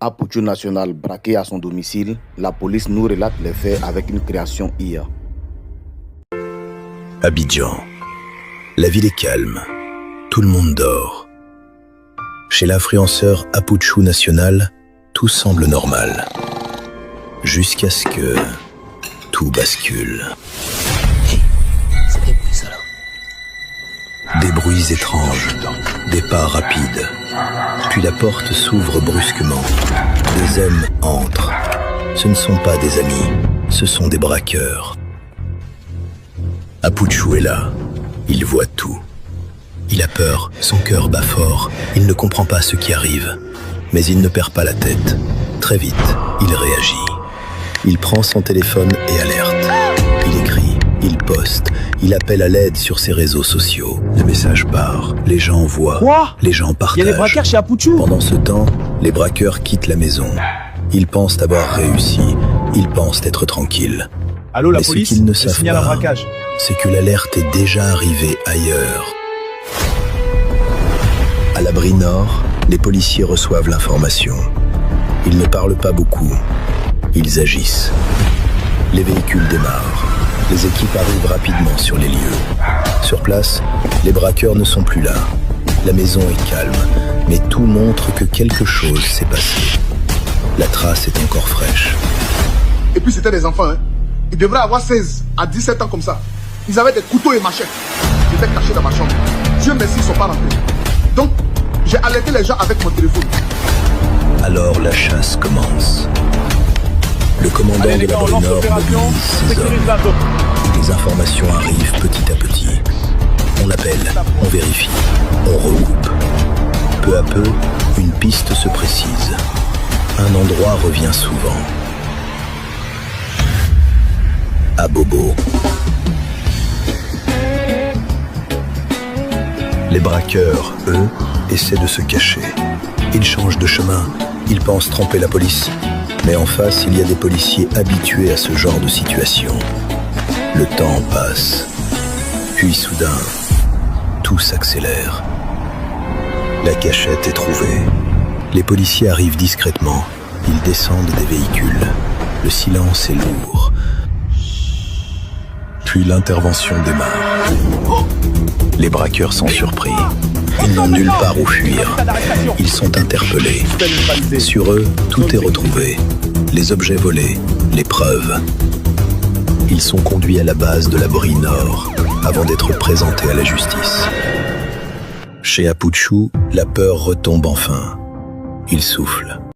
À Puchu National, braqué à son domicile, la police nous relate les faits avec une création IA. Abidjan. La ville est calme. Tout le monde dort. Chez l'influenceur à Puchu National, tout semble normal. Jusqu'à ce que tout bascule. C'est des bruits, ça, là. Des bruits étranges, des pas rapides. Puis la porte s'ouvre brusquement. Des hommes entrent. Ce ne sont pas des amis, ce sont des braqueurs. Apuchu est là. Il voit tout. Il a peur, son cœur bat fort. Il ne comprend pas ce qui arrive. Mais il ne perd pas la tête. Très vite, il réagit. Il prend son téléphone et alerte. Il écrit, il poste, il appelle à l'aide sur ses réseaux sociaux. Le message part, les gens voient, Quoi? les gens partagent. Il y a des braqueurs chez Apuchu. Pendant ce temps, les braqueurs quittent la maison. Ils pensent avoir réussi, ils pensent être tranquilles. Allô, la Mais police? ce qu'ils ne Je savent signale un pas, braquage. c'est que l'alerte est déjà arrivée ailleurs. À l'abri nord, les policiers reçoivent l'information. Ils ne parlent pas beaucoup. Ils agissent. Les véhicules démarrent. Les équipes arrivent rapidement sur les lieux. Sur place, les braqueurs ne sont plus là. La maison est calme, mais tout montre que quelque chose s'est passé. La trace est encore fraîche. Et puis c'était des enfants, hein. Ils devraient avoir 16 à 17 ans comme ça. Ils avaient des couteaux et machettes. Ils étaient cachés dans ma chambre. Dieu merci, ils ne sont pas rentrés. Donc, j'ai alerté les gens avec mon téléphone. Alors la chasse commence. Le commandant Allez, les de gars, l'abri on lance nord l'opération. mobilise ses Sécurise hommes. la zone. Les informations arrivent petit à petit. On appelle, on vérifie, on recoupe. Peu à peu, une piste se précise. Un endroit revient souvent. À Bobo. Les braqueurs, eux, essaient de se cacher. Ils changent de chemin. Ils pensent tromper la police. Mais en face, il y a des policiers habitués à ce genre de situation. Le temps passe. Puis soudain, tout s'accélère. La cachette est trouvée. Les policiers arrivent discrètement. Ils descendent des véhicules. Le silence est lourd. Puis l'intervention démarre. Les braqueurs sont surpris. Ils n'ont nulle part où fuir. Ils sont interpellés. Sur eux, tout est retrouvé. Les objets volés, les preuves. Ils sont conduits à la base de l'abri nord avant d'être présentés à la justice. Chez Apuchu, la peur retombe enfin. Il souffle.